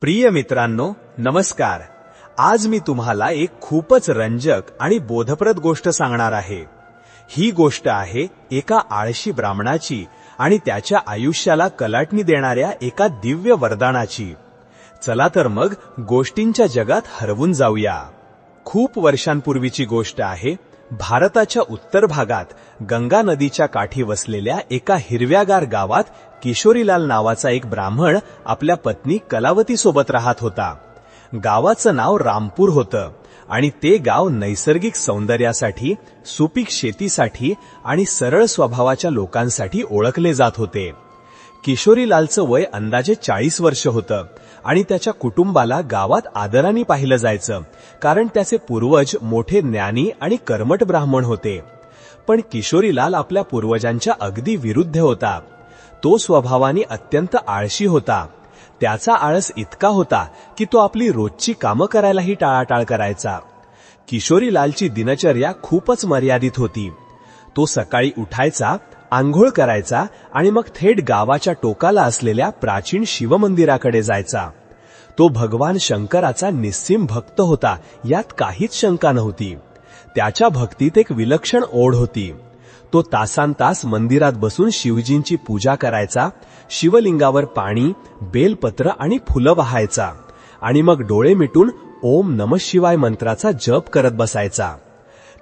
प्रिय मित्रांनो, नमस्कार। आज मी तुम्हाला एक खूपच रंजक आणि बोधप्रद गोष्ट सांगणार आहे। ही गोष्ट आहे एका आळशी ब्राह्मणाची आणि त्याच्या आयुष्याला कलाटणी देणाऱ्या एका दिव्य वरदानाची। चला तर मग गोष्टींच्या जगात हरवून जाऊया। खूप वर्षांपूर्वीची गोष्ट आहे। भारताच्या उत्तर भागात गंगा नदीच्या काठी वसलेल्या एका हिरव्यागार गावात किशोरीलाल नावाचा एक ब्राह्मण आपल्या पत्नी कलावती सोबत राहत होता। गावाचं नाव रामपूर होतं आणि ते गाव नैसर्गिक सौंदर्यासाठी, सुपीक शेतीसाठी आणि सरळ स्वभावाच्या लोकांसाठी ओळखले जात होते। किशोरीलालचं वय अंदाजे 40 वर्ष होतं आणि त्याच्या कुटुंबाला गावात आदराने पाहिलं जायचं, कारण त्याचे पूर्वज मोठे ज्ञानी आणि कर्मठ ब्राह्मण होते। पण किशोरीलाल आपल्या पूर्वजांच्या अगदी विरुद्ध होता। तो स्वभावाने अत्यंत आळशी होता। त्याचा आळस इतका होता की तो आपली रोजची कामं करायलाही टाळाटाळ करायचा। किशोरीलालची दिनचर्या खूपच मर्यादित होती। तो सकाळी उठायचा, आंघोळ करायचा आणि मग थेट गावाच्या टोकाला असलेल्या प्राचीन शिवमंदिराकडे जायचा। तो भगवान शंकराचा निस्सीम भक्त होता, यात काहीच शंका नव्हती। त्याच्या भक्तीत एक विलक्षण ओढ होती। तो तासांतास मंदिरात बसून शिवजींची पूजा करायचा, शिवलिंगावर पाणी, बेलपत्र आणि फुलं वाहायचा आणि मग डोळे मिटून ओम नमः शिवाय मंत्राचा जप करत बसायचा।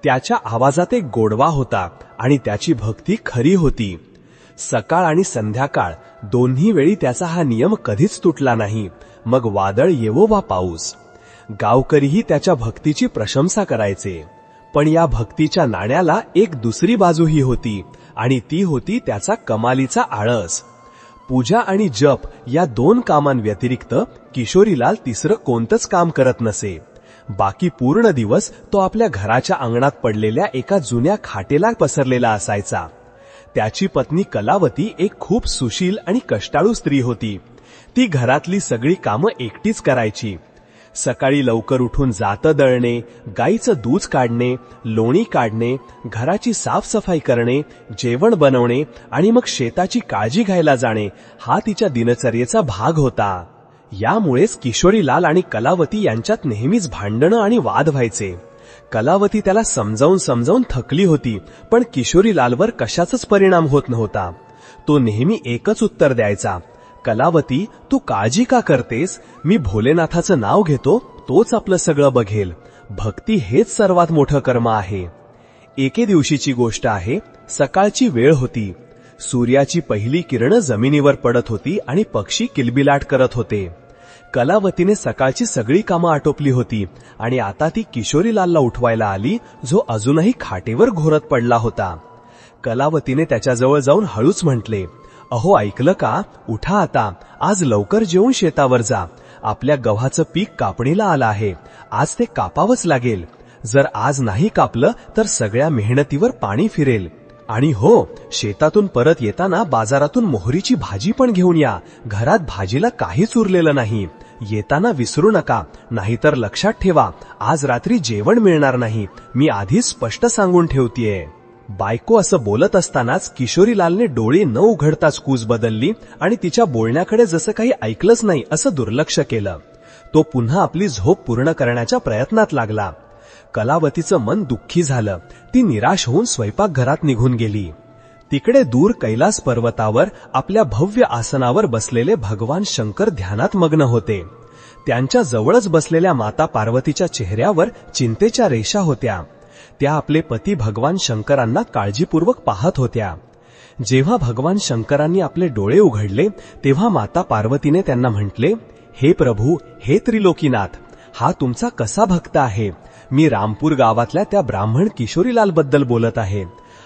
त्याच्या आवाजात एक गोडवा होता आणि त्याची भक्ती खरी होती। सकाळ आणि संध्याकाळ दोन्ही वेळी त्याचा हा नियम कधीच तुटला नाही, मग वादळ येवो वा पाऊस। गावकरीही त्याच्या भक्तीची प्रशंसा करायचे। पण या भक्तीच्या नाण्याला एक दुसरी बाजूही होती आणि ती होती त्याचा कमालीचा आळस। पूजा आणि जप या दोन कामांव्यतिरिक्त किशोरीलाल तिसरं कोणतंच काम करत नसे। बाकी पूर्ण दिवस तो आपल्या घराच्या अंगणात पडलेल्या एका जुन्या खाटेला पसरलेला असायचा। त्याची पत्नी कलावती एक खूप सुशील आणि कष्टाळू स्त्री होती। ती घरातली सगळी कामं एकटीच करायची। सकाळी लवकर उठून जातं दळणे, गाईचं दूध काढणे, लोणी काढणे, घराची साफसफाई करणे, जेवण बनवणे आणि मग शेताची काळजी घ्यायला जाणे हा तिच्या दिनचर्येचा भाग होता। यामुळेच किशोरीलाल आणि कलावती यांच्यात नेहमीच भांडणं आणि वाद व्हायचे। कलावती त्याला समजावून थकली होती, पण किशोरीलालवर कशाचाच परिणाम होत नव्हता। तो नेहमी एकच उत्तर द्यायचा, कलावती, तू काळजी का करतेस? मी भोलेनाथाचं नाव घेतो, तोच आपलं सगळं बघेल। भक्ती हेच सर्वात मोठं कर्म आहे। एके दिवशीची गोष्ट आहे। सकाळची वेळ होती। सूर्याची पहिली किरणं जमिनीवर पडत होती आणि पक्षी किलबिलाट करत होते। कलावतीने सकाळची सगळी कामं आटोपली होती आणि आता ती किशोरीलालला उठवायला आली, जो अजूनही खाटेवर घोरत पडला होता। कलावतीने त्याच्याजवळ जाऊन हळूच म्हटले, अहो ऐकलं का? उठा आता, आज लवकर जेवून शेतावर जा। आपल्या गव्हाचं पीक कापणीला आलं आहे, आज ते कापावंच लागेल। जर आज नाही कापलं तर सगळ्या मेहनतीवर पाणी फिरेल। आणि हो, शेतातून परत येताना बाजारातून मोहरीची भाजी पण घेऊन या। घरात भाजीला काहीच उरलेलं नाही। येताना विसरू नका, नाहीतर लक्षात ठेवा, आज रात्री जेवण मिळणार नाही। मी आधीच स्पष्ट सांगून ठेवतेय। बायको असं बोलत असतानाच किशोरीलालने डोळे न उघडताच कूस बदलली आणि तिच्या बोलण्याकडे जसं काही ऐकलंच नाही असं दुर्लक्ष केलं। तो पुन्हा आपली झोप पूर्ण करण्याच्या प्रयत्नात लागला। कलावतीचं मन दुःखी झालं। ती निराश होऊन स्वयंपाकघरात निघून गेली। तिकडे दूर कैलास पर्वतावर आपल्या भव्य आसनावर बसलेले भगवान शंकर ध्यानात मग्न होते। त्यांच्या जवळच बसलेल्या माता पार्वतीच्या चेहऱ्यावर चिंतेच्या रेषा होत्या। त्या आपले पती भगवान शंकरांना काळजीपूर्वक पाहत होत्या। जेव्हा भगवान शंकरांनी आपले डोळे उघडले तेव्हा माता पार्वतीने त्यांना म्हटले, हे प्रभू, हे त्रिलोकीनाथ, हा तुमचा कसा भक्त आहे? मी रामपूर गावातल्या त्या ब्राह्मण किशोरीलाल बद्दल बोलत आहे।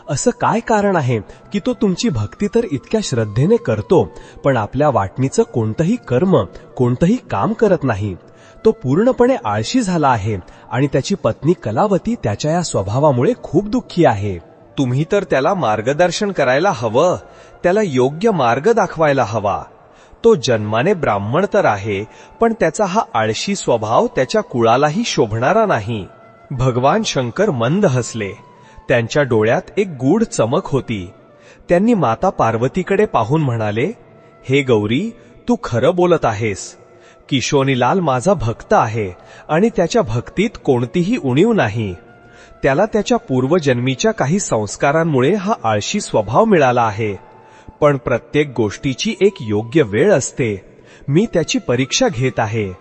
असं काय कारण आहे की तो तुमची भक्ती तर इतक्या श्रद्धेने करतो, पण आपल्या वाटणीचं कोणतंही कर्म, कोणतंही काम करत नाही? तो पूर्णपणे आळशी झाला आहे आणि त्याची पत्नी कलावती त्याच्या या स्वभावामुळे खूप दुःखी आहे। तुम्ही तर त्याला मार्गदर्शन करायला हवं, त्याला योग्य मार्ग दाखवायला हवा। तो जन्माने ब्राह्मण तर आहे, पण त्याचा हा आळशी स्वभाव त्याच्या कुळालाही शोभणारा नाही। भगवान शंकर मंद हसले। त्यांच्या डोळ्यात एक गूढ चमक होती। त्यांनी माता पार्वतीकडे पाहून म्हणाले, हे गौरी, तू खरं बोलत आहेस। किशोरीलाल माझा भक्त आहे आणि त्याच्या भक्तीत कोणतीही उणीव नाही. त्याला त्याच्या पूर्वजन्मीच्या काही संस्कारांमुळे हा आळशी स्वभाव मिळाला आहे. पण प्रत्येक गोष्टीची एक योग्य वेळ असते. मी त्याची परीक्षा घेत आहे.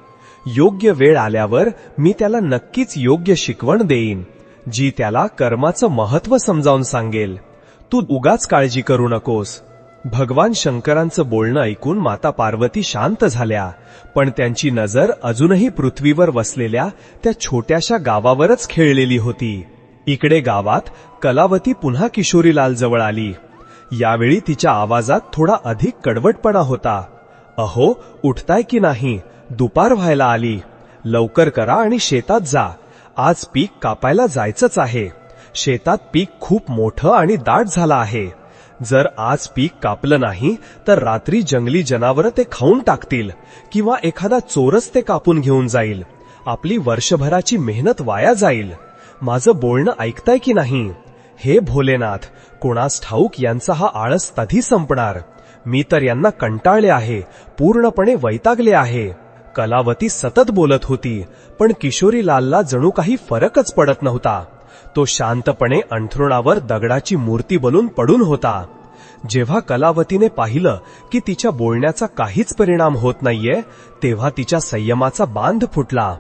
योग्य वेळ आल्यावर मी त्याला नक्कीच योग्य शिकवण देईन, जी त्याला कर्माचं महत्त्व समजावून सांगेल. तू उगाच काळजी करू नकोस. भगवान शंकरांचं बोलणं ऐकून माता पार्वती शांत झाल्या, पण त्यांची नजर अजूनही पृथ्वीवर वसलेल्या त्या छोट्याशा गावावरच खेळलेली होती. इकडे गावात कलावती पुन्हा किशोरीलाल जवळ आली. यावेळी तिच्या आवाजात थोडा अधिक कडवटपणा होता. अहो, उठताय की नाही? दुपार व्हायला आली. लवकर करा आणि शेतात जा. आज पीक कापायला जायचंच आहे. शेतात पीक खूप मोठं आणि दाट झालं आहे. जर आज पीक कापलं नाही तर रात्री जंगली जनावरं ते खाऊन टाकतील किंवा एखादा चोरच ते कापून घेऊन जाईल. आपली वर्षभराची मेहनत वाया जाईल. माझं बोलणं ऐकताय की नाही? हे भोलेनाथ, कोणास ठाऊक यांचा हा आळस कधी संपणार. मी तर यांना कंटाळले आहे, पूर्णपणे वैतागले आहे. कलावती सतत बोलत होती, पण किशोरीलालला जणू काही फरकच पडत नव्हता. तो शांतपणे अंथरुणावर दगडाची मूर्ती बनून पडून होता. जेव्हा कलावतीने पाहिलं की तिच्या बोलण्याचा काहीच परिणाम होत नाहीये, तेव्हा तिच्या संयमाचा बांध फुटला.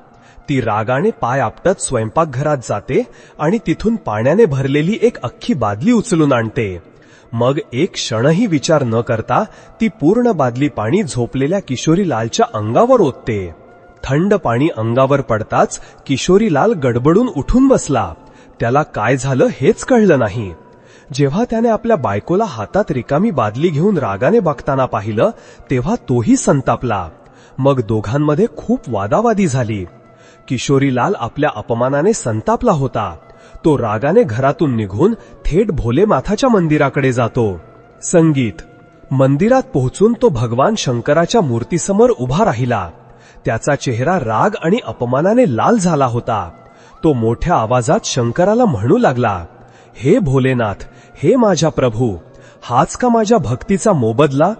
ती रागाने पाय आपटत स्वयंपाकघरात जाते आणि तिथून पाण्याने भरलेली एक अख्खी बादली उचलून आणते. मग एक क्षणही विचार न करता ती पूर्ण बादली पाणी झोपलेल्या किशोरीलालच्या अंगावर ओतते. थंड पाणी अंगावर पडताच किशोरीलाल गडबडून उठून बसला. त्याला काय झालं हेच कळलं नाही. जेव्हा त्याने आपल्या बायकोला हातात रिकामी बादली घेऊन रागाने बघताना पाहिलं, तेव्हा तोही संतापला. मग दोघांमध्ये खूप वादावादी झाली. किशोरीलाल आपल्या अपमानाने संतापला होता. तो रागाने घरातून निघून थेट भोलेनाथाच्या मंदिराकडे जातो. संगीत. मंदिरात पोहोचून तो भगवान शंकराच्या मूर्तीसमोर उभा राहिला. त्याचा चेहरा राग आणि अपमानाने लाल झाला होता. तो मोठ्या आवाजात शंकराला म्हणू लागला, हे भोलेनाथ, हे माझ्या प्रभू, हाच का माझ्या भक्तीचा मोबदला?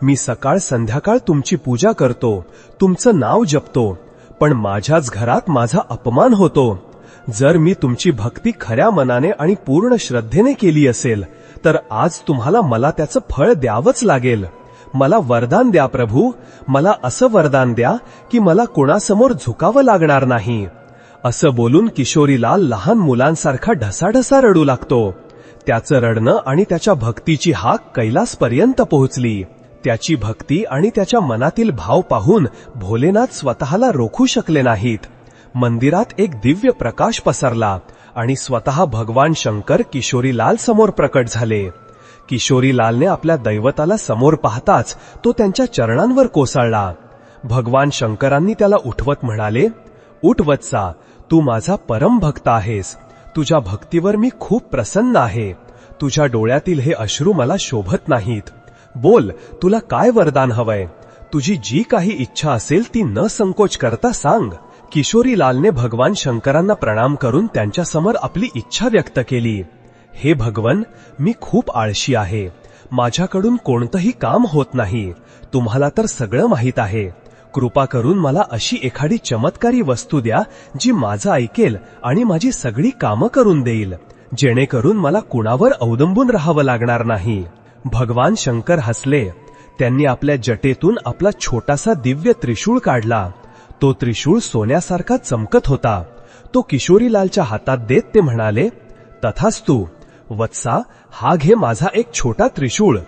मी सकाळ संध्याकाळ तुमची पूजा करतो, तुमचं नाव जपतो, पण माझ्याच घरात माझा अपमान होतो. जर मी तुमची भक्ती खऱ्या मनाने आणि पूर्ण श्रद्धेने केली असेल तर आज तुम्हाला मला त्याचं फळ द्यावंच लागेल. मला वरदान द्या प्रभू. मला असं वरदान द्या की मला कोणासमोर झुकावं लागणार नाही. असं बोलून किशोरीलाल लहान मुलांसारखा ढसाढसा रडू लागतो. त्याचं रडणं आणि त्याच्या भक्तीची हाक कैलासपर्यंत पोहोचली. त्याची भक्ती आणि त्याच्या मनातील भाव पाहून भोलेनाथ स्वतःला रोखू शकले नाहीत. मंदिरात एक दिव्य प्रकाश पसरला आणि स्वतः भगवान शंकर किशोरीलाल समोर प्रकट झाले. किशोरीलालने आपल्या दैवताला समोर पाहताच तो त्यांच्या चरणांवर कोसळला. भगवान शंकरांनी त्याला उठवत म्हणाले, उठ वत्सा, तू माझा परम भक्त आहेस. तुझ्या भक्तीवर मी खूप प्रसन्न आहे. तुझ्या डोळ्यातील हे अश्रू मला शोभत नाहीत. बोल, तुला काय वरदान हवंय? तुझी जी काही इच्छा असेल ती न संकोच करता सांग. किशोरीलालने भगवान शंकरांना प्रणाम करून त्यांच्यासमोर आपली इच्छा व्यक्त केली. हे भगवन, मी खूप आळशी आहे. माझ्याकडून कोणतंही काम होत नाही. तुम्हाला तर सगळं माहीत आहे. कृपा करून मला अशी एखादी चमत्कारी वस्तू द्या जी माझं ऐकेल आणि माझी सगळी कामं करून देईल, जेणेकरून मला कुणावर अवलंबून राहावं लागणार नाही. भगवान शंकर हसले. त्यांनी आपल्या जटेतून आपला छोटासा दिव्य त्रिशूळ काढला. तो त्रिशूळ सोन्यासारखा चमकत होता. तो किशोरीलालच्या हातात देत ते म्हणाले, तथास्तु. वत्सा, हा घे माझा एक छोटा त्रिशूळ.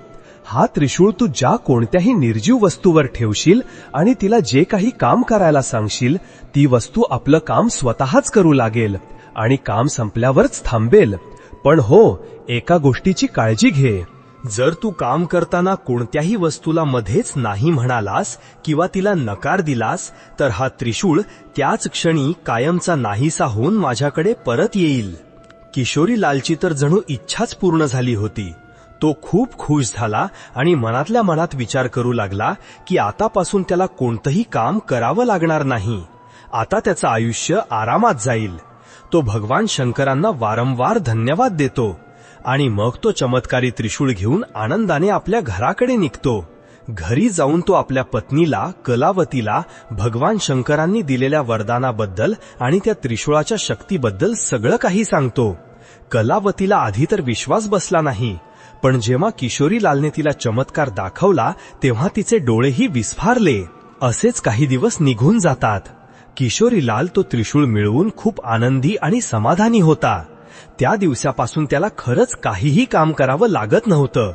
हा त्रिशूळ तू ज्या कोणत्याही निर्जीव वस्तूवर ठेवशील आणि तिला जे काही काम करायला सांगशील ती वस्तू आपलं काम स्वतःच करू लागेल आणि काम संपल्यावरच थांबेल. पण हो, एका गोष्टीची काळजी घे. जर तू काम करताना कोणत्याही वस्तूला मध्येच नाही म्हणालास किंवा तिला नकार दिलास तर हा त्रिशूळ त्याच क्षणी कायमचा नाहीसा होऊन माझ्याकडे परत येईल. किशोरीलालची तर जणू इच्छाच पूर्ण झाली होती. तो खूप खुश झाला आणि मनातल्या मनात विचार करू लागला की आतापासून त्याला कोणतंही काम करावं लागणार नाही. आता त्याचं आयुष्य आरामात जाईल. तो भगवान शंकरांना वारंवार धन्यवाद देतो आणि मग तो चमत्कारी त्रिशूळ घेऊन आनंदाने आपल्या घराकडे निघतो. घरी जाऊन तो आपल्या पत्नीला कलावतीला भगवान शंकरांनी दिलेल्या वरदानाबद्दल आणि त्या त्रिशूळाच्या शक्तीबद्दल सगळं काही सांगतो. कलावतीला आधी तर विश्वास बसला नाही, पण जेव्हा किशोरीलालने तिला चमत्कार दाखवला तेव्हा तिचे डोळेही विस्फारले. असेच काही दिवस निघून जातात. किशोरीलाल तो त्रिशूळ मिळवून खूप आनंदी आणि समाधानी होता. त्या दिवसापासून त्याला खरंच काहीही काम करावं लागत नव्हतं.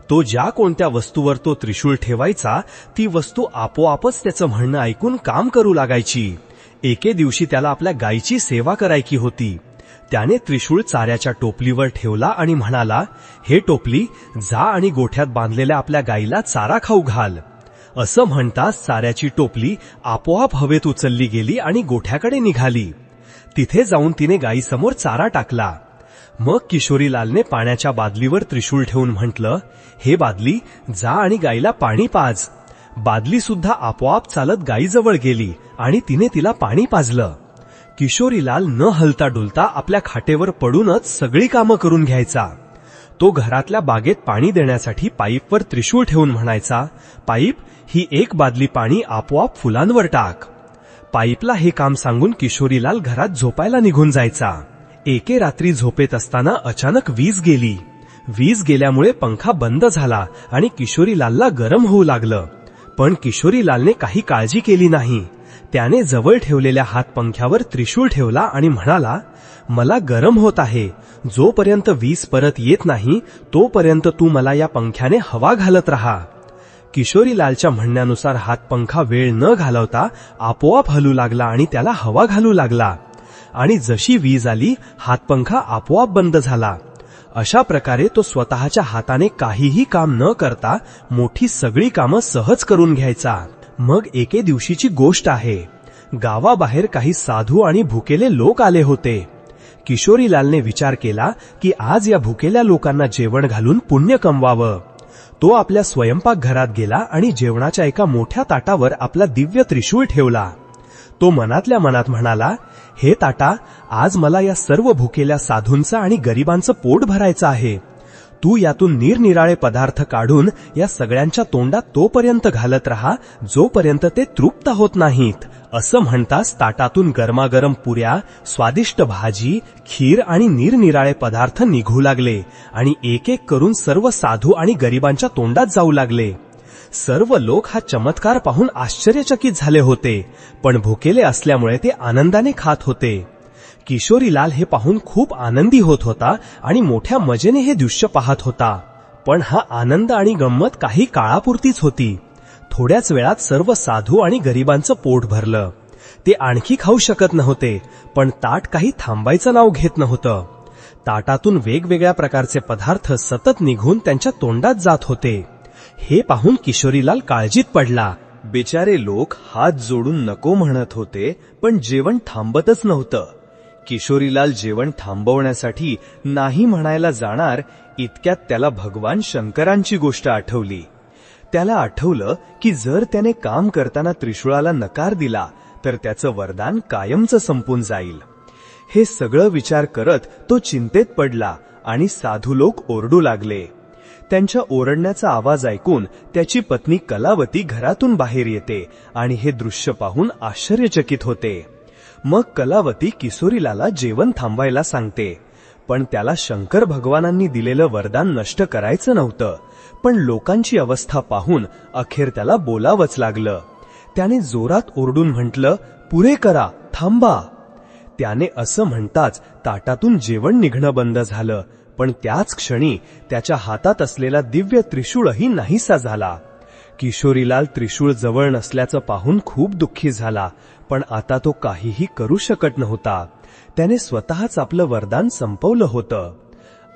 तो ज्या कोणत्या वस्तूवर तो त्रिशूळ ठेवायचा ती वस्तू आपोआपच त्याचं म्हणणं ऐकून काम करू लागायची. एके दिवशी त्याला आपल्या गायीची सेवा करायची होती. त्याने त्रिशूळ चाऱ्याच्या टोपलीवर ठेवला आणि म्हणाला, हे टोपली, जा आणि गोठ्यात बांधलेल्या आपल्या गायीला चारा खाऊ घाल. असं म्हणताच चाऱ्याची टोपली आपोआप हवेत उचलली गेली आणि गोठ्याकडे निघाली. तिथे जाऊन तिने गायीसमोर चारा टाकला. मग किशोरीलालने पाण्याच्या बादलीवर त्रिशूळ ठेवून म्हटलं, हे बादली, जा आणि गायीला पाणी पाज. बादली सुद्धा आपोआप चालत गायीजवळ गेली आणि तिने तिला पाणी पाजलं. किशोरीलाल न हलता डुलता आपल्या खाटेवर पडूनच सगळी कामं करून घ्यायचा. तो घरातल्या बागेत पाणी देण्यासाठी पाईपवर त्रिशूळ ठेवून म्हणायचा, पाईप, ही एक बादली पाणी आपोआप फुलांवर टाक. पाईपला हे काम सांगून किशोरीलाल घरात झोपायला निघून जायचा. एके रात्री झोपेत असताना अचानक वीज गेली. वीज गेल्यामुळे पंखा बंद झाला आणि किशोरीलालला गरम होऊ लागलं. पण किशोरीलालने काही काळजी केली नाही. त्याने जवळ ठेवलेल्या हातपंख्यावर त्रिशूळ ठेवला आणि म्हणाला, मला गरम होत आहे. जोपर्यंत वीज परत येत नाही तोपर्यंत तू मला या पंख्याने हवा घालत राहा. किशोरीलालच्या म्हणण्यानुसार हातपंखा वेळ न घालवता आपोआप हलू लागला आणि त्याला हवा घालू लागला. आणि जशी वीज आली हातपंखा आपोआप बंद झाला. अशा प्रकारे तो स्वतःच्या हाताने काहीही काम न करता मोठी सगळी कामं सहज करून घ्यायचा. मग एके दिवशीची गोष्ट आहे. गावाबाहेर काही साधू आणि भुकेले लोक आले होते. किशोरीलालने विचार केला की आज या भुकेल्या लोकांना जेवण घालून पुण्य कमवावं. तो आपल्या स्वयंपाकघरात गेला आणि जेवणाच्या एका मोठ्या ताटावर आपला दिव्य त्रिशूळ ठेवला. तो मनातल्या मनात म्हणाला, हे ताटा, आज मला या सर्व भुकेल्या साधूंचं आणि गरिबांचं पोट भरायचं आहे. तू यातून निरनिराळे पदार्थ काढून या सगळ्यांच्या तोंडात तोपर्यंत घालत राहा जोपर्यंत ते तृप्त होत नाहीत. असं म्हणताच ताटातून गरमागरम पुऱ्या, स्वादिष्ट भाजी, खीर आणि निरनिराळे पदार्थ निघू लागले आणि एक एक करून सर्व साधू आणि गरिबांच्या तोंडात जाऊ लागले. सर्व लोक हा चमत्कार पाहून आश्चर्यचकित झाले होते, पण भुकेले असल्यामुळे ते आनंदाने खात होते. किशोरीलाल हे पाहून खूप आनंदी होत होता आणि मोठ्या मजेने हे दृश्य पाहत होता. पण हा आनंद आणि गंमत काही काळापुरतीच होती. थोड्याच वेळात सर्व साधू आणि गरिबांचं पोट भरलं. ते आणखी खाऊ शकत नव्हते, पण ताट काही थांबायचं नाव घेत नव्हतं. ताटातून वेगवेगळ्या प्रकारचे पदार्थ सतत निघून त्यांच्या तोंडात जात होते. हे पाहून किशोरीलाल काळजीत पडला. बिचारे लोक हात जोडून नको म्हणत होते, पण जेवण थांबतच नव्हतं. किशोरीलाल जेवण थांबवण्यासाठी नाही म्हणायला जाणार इतक्यात त्याला भगवान शंकरांची गोष्ट आठवली. त्याला आठवलं की जर त्याने काम करताना त्रिशूळाला नकार दिला तर त्याचं वरदान कायमचं संपून जाईल. हे सगळं विचार करत तो चिंतेत पडला आणि साधू लोक ओरडू लागले. त्यांच्या ओरडण्याचा आवाज ऐकून त्याची पत्नी कलावती घरातून बाहेर येते आणि हे दृश्य पाहून आश्चर्यचकित होते. मग कलावती किशोरीलाला जेवण थांबवायला सांगते, पण त्याला शंकर भगवानांनी दिलेलं वरदान नष्ट करायचं नव्हतं. पण लोकांची अवस्था पाहून अखेर त्याला बोलावंच लागलं. त्याने जोरात ओरडून म्हटलं, पुरे करा, थांबा. त्याने असं म्हणताच ताटातून जेवण निघणं बंद झालं, पण त्याच क्षणी त्याच्या हातात असलेला दिव्य त्रिशूळही नाहीसा झाला. किशोरीलाल त्रिशूळ जवळ नसल्याचं पाहून खूप दुःखी झाला, पण आता तो काहीही करू शकत नव्हता. त्याने स्वतःच आपलं वरदान संपवलं होतं.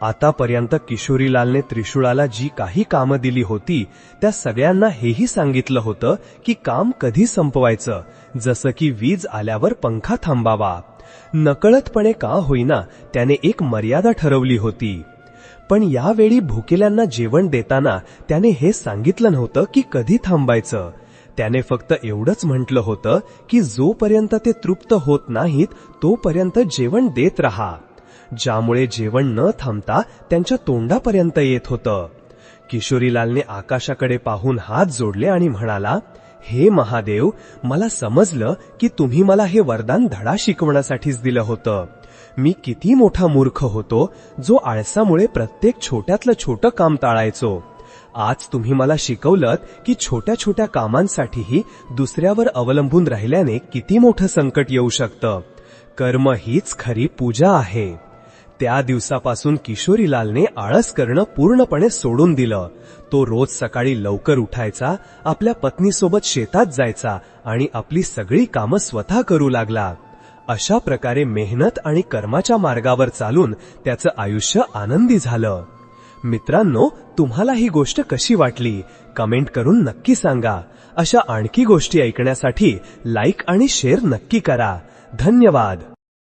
आतापर्यंत किशोरीलालने त्रिशूळाला जी काही कामं दिली होती त्या सगळ्यांना हेही सांगितलं होतं की काम कधी संपवायचं, जसं की वीज आल्यावर पंखा थांबावा. नकळतपणे का होईना त्याने एक मर्यादा ठरवली होती. पण यावेळी भुकेल्यांना जेवण देताना त्याने हे सांगितलं नव्हतं की कधी थांबायचं. त्याने फक्त एवढंच म्हटलं होतं की जोपर्यंत ते तृप्त होत नाहीत तोपर्यंत जेवण देत राहा, ज्यामुळे जेवण न थांबता त्यांच्या तोंडापर्यंत येत होतं. किशोरीलालने आकाशाकडे पाहून हात जोडले आणि म्हणाला, हे महादेव, मला समजलं की तुम्ही मला हे वरदान धडा शिकवण्यासाठीच दिलं होतं. मी किती मोठा मूर्ख होतो जो आळसामुळे प्रत्येक छोट्यातलं छोटं काम टाळायचो. आज तुम्ही मला शिकवलत की छोट्या छोट्या कामांसाठीही दुसऱ्यावर अवलंबून राहिल्याने किती मोठं संकट येऊ शकतं. कर्म हीच खरी पूजा आहे. त्या दिवसापासून किशोरीलालने आळस करणं पूर्णपणे सोडून दिलं. तो रोज सकाळी लवकर उठायचा, आपल्या पत्नीसोबत शेतात जायचा आणि आपली सगळी कामं स्वतः करू लागला. अशा प्रकारे मेहनत आणि कर्माच्या मार्गावर चालून त्याचं आयुष्य आनंदी झालं. मित्रांनो, तुम्हाला ही गोष्ट कशी वाटली कमेंट करून नक्की सांगा. अशा आणखी गोष्टी ऐकण्यासाठी लाईक आणि शेअर नक्की करा. धन्यवाद.